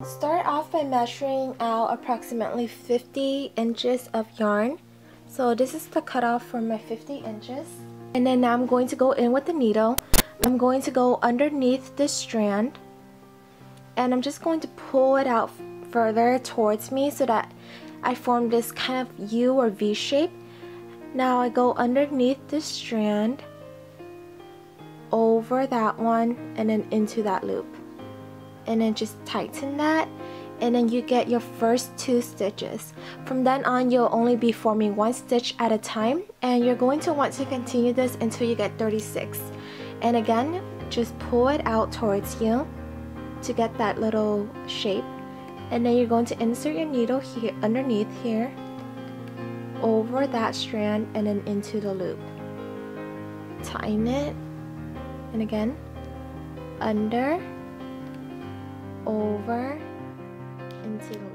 Start off by measuring out approximately 50 inches of yarn. So this is the cutoff for my 50 inches. And then now I'm going to go in with the needle. I'm going to go underneath this strand. And I'm just going to pull it out further towards me so that I form this kind of U or V shape. Now I go underneath this strand, over that one, and then into that loop. And then just tighten that, and then you get your first 2 stitches. From then on, you'll only be forming 1 stitch at a time, and you're going to want to continue this until you get 36. And again, just pull it out towards you to get that little shape, and then you're going to insert your needle here underneath here, over that strand, and then into the loop. Tighten it, and again, under, over, into the loop.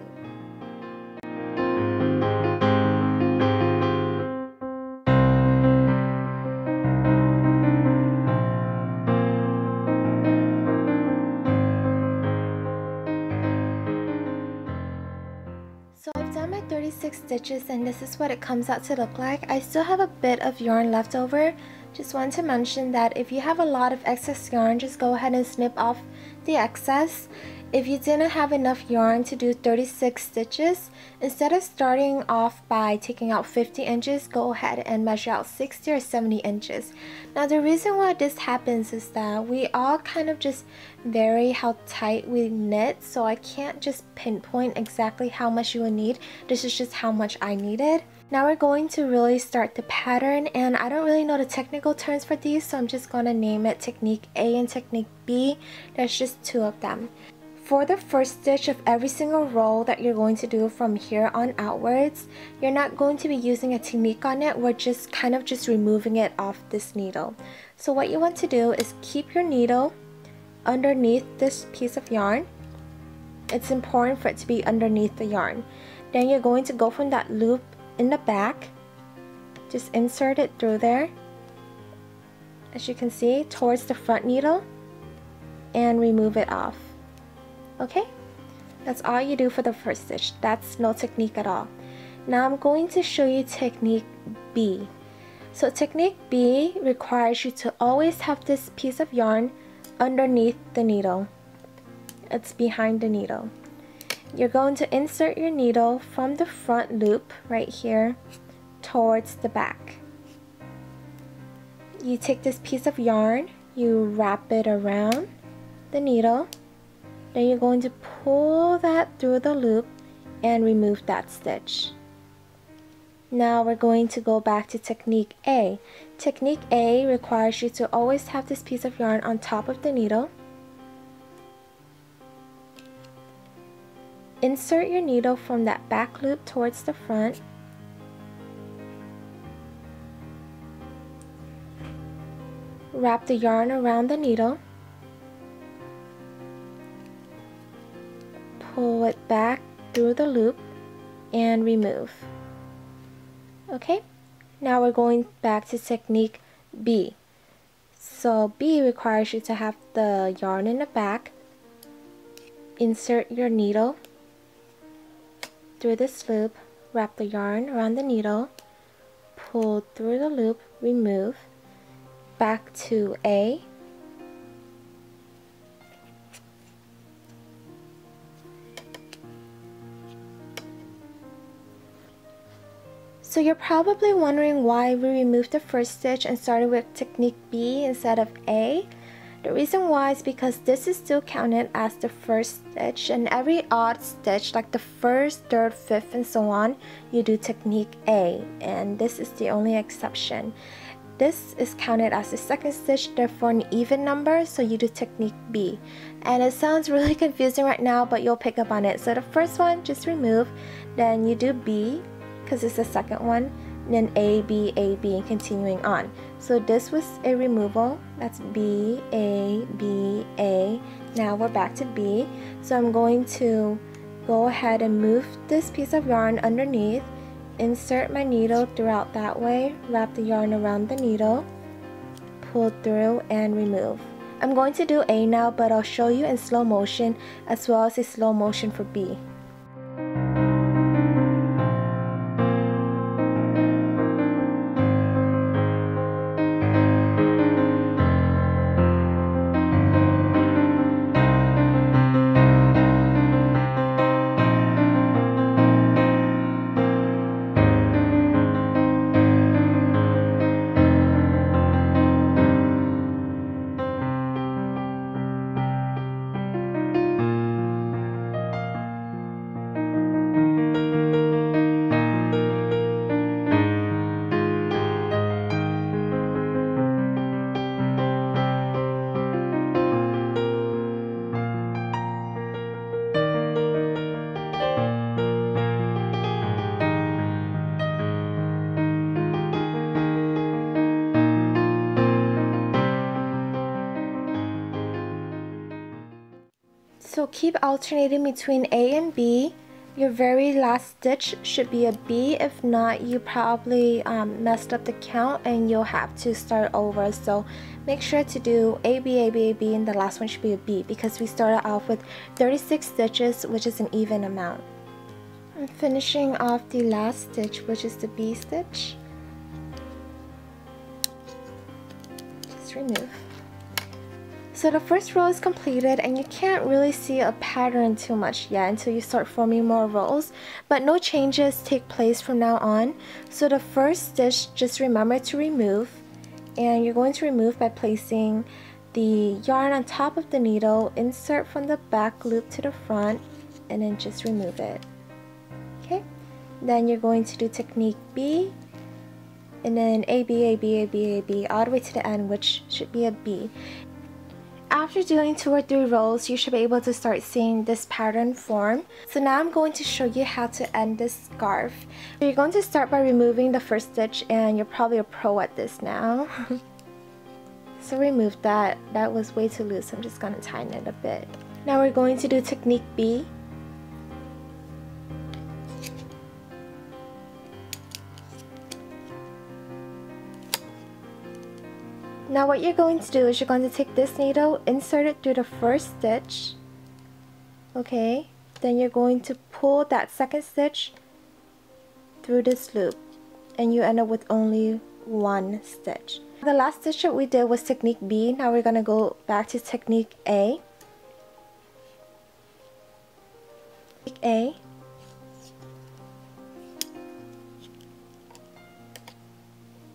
So I've done my 36 stitches and this is what it comes out to look like. I still have a bit of yarn left over. Just want to mention that if you have a lot of excess yarn, just go ahead and snip off the excess. If you didn't have enough yarn to do 36 stitches, instead of starting off by taking out 50 inches, go ahead and measure out 60 or 70 inches. Now the reason why this happens is that we all kind of just vary how tight we knit, so I can't just pinpoint exactly how much you will need. This is just how much I needed. Now we're going to really start the pattern, and I don't really know the technical terms for these, so I'm just going to name it Technique A and Technique B. There's just 2 of them. For the first stitch of every single row that you're going to do from here on outwards, you're not going to be using a technique on it. We're just kind of just removing it off this needle. So what you want to do is keep your needle underneath this piece of yarn. It's important for it to be underneath the yarn. Then you're going to go from that loop in the back, just insert it through there, as you can see, towards the front needle, and remove it off. Okay, that's all you do for the first stitch. That's no technique at all. Now I'm going to show you technique B. So technique B requires you to always have this piece of yarn underneath the needle. It's behind the needle. You're going to insert your needle from the front loop right here towards the back. You take this piece of yarn, you wrap it around the needle. Then you're going to pull that through the loop and remove that stitch. Now we're going to go back to Technique A. Technique A requires you to always have this piece of yarn on top of the needle. Insert your needle from that back loop towards the front. Wrap the yarn around the needle. Pull it back through the loop and remove. Okay, now we're going back to Technique B. So B requires you to have the yarn in the back. Insert your needle through this loop, wrap the yarn around the needle, pull through the loop, remove. Back to A. So you're probably wondering why we removed the first stitch and started with Technique B instead of A. The reason why is because this is still counted as the first stitch, and every odd stitch, like the first, third, fifth, and so on, you do Technique A, and this is the only exception. This is counted as the second stitch, therefore an even number, so you do Technique B. And it sounds really confusing right now, but you'll pick up on it. So the first one, just remove, then you do B, because it's the second one, then A, B, and continuing on. So this was a removal. That's B, A, B, A. Now we're back to B. So I'm going to go ahead and move this piece of yarn underneath, insert my needle throughout that way, wrap the yarn around the needle, pull through and remove. I'm going to do A now, but I'll show you in slow motion as well as a slow motion for B. So keep alternating between A and B. Your very last stitch should be a B. If not, you probably messed up the count and you'll have to start over. So make sure to do A, B, A, B, A, B, and the last one should be a B because we started off with 36 stitches, which is an even amount. I'm finishing off the last stitch, which is the B stitch. Just remove. So the first row is completed and you can't really see a pattern too much yet until you start forming more rows, but no changes take place from now on. So the first stitch, just remember to remove, and you're going to remove by placing the yarn on top of the needle, insert from the back loop to the front, and then just remove it. Okay, then you're going to do technique B, and then A, B, A, B, A, B, A, B, all the way to the end, which should be a B. After doing 2 or 3 rows, you should be able to start seeing this pattern form. So now I'm going to show you how to end this scarf. So you're going to start by removing the first stitch, and you're probably a pro at this now. So remove that. That was way too loose. I'm just going to tighten it a bit. Now we're going to do technique B. Now what you're going to do is you're going to take this needle, insert it through the first stitch, okay, then you're going to pull that second stitch through this loop and you end up with only 1 stitch. The last stitch that we did was technique B. Now we're going to go back to technique A. A.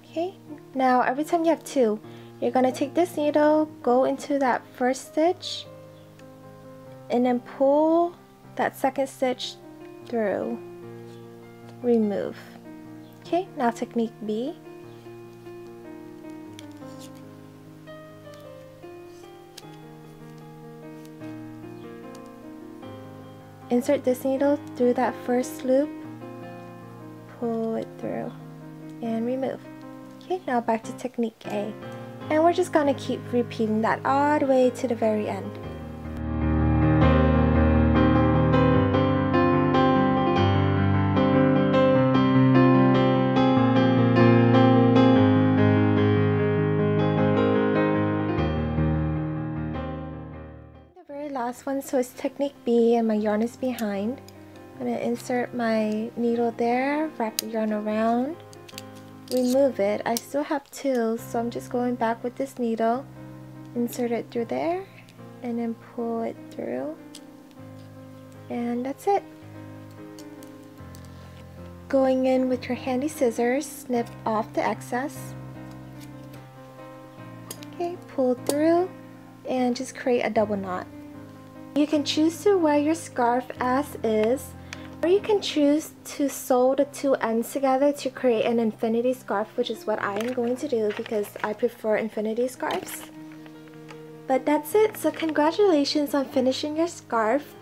Okay, now every time you have 2, you're going to take this needle, go into that first stitch, and then pull that second stitch through, remove. Okay, now technique B. Insert this needle through that first loop, pull it through, and remove. Okay, now back to technique A. And we're just going to keep repeating that all the way to the very end. The very last one, so it's technique B and my yarn is behind. I'm going to insert my needle there, wrap the yarn around, remove it. I still have 2, so I'm just going back with this needle, insert it through there, and then pull it through, and that's it. Going in with your handy scissors, snip off the excess. Okay, pull through, and just create a double knot. You can choose to wear your scarf as is, or you can choose to sew the 2 ends together to create an infinity scarf, which is what I am going to do because I prefer infinity scarves. But that's it, so congratulations on finishing your scarf.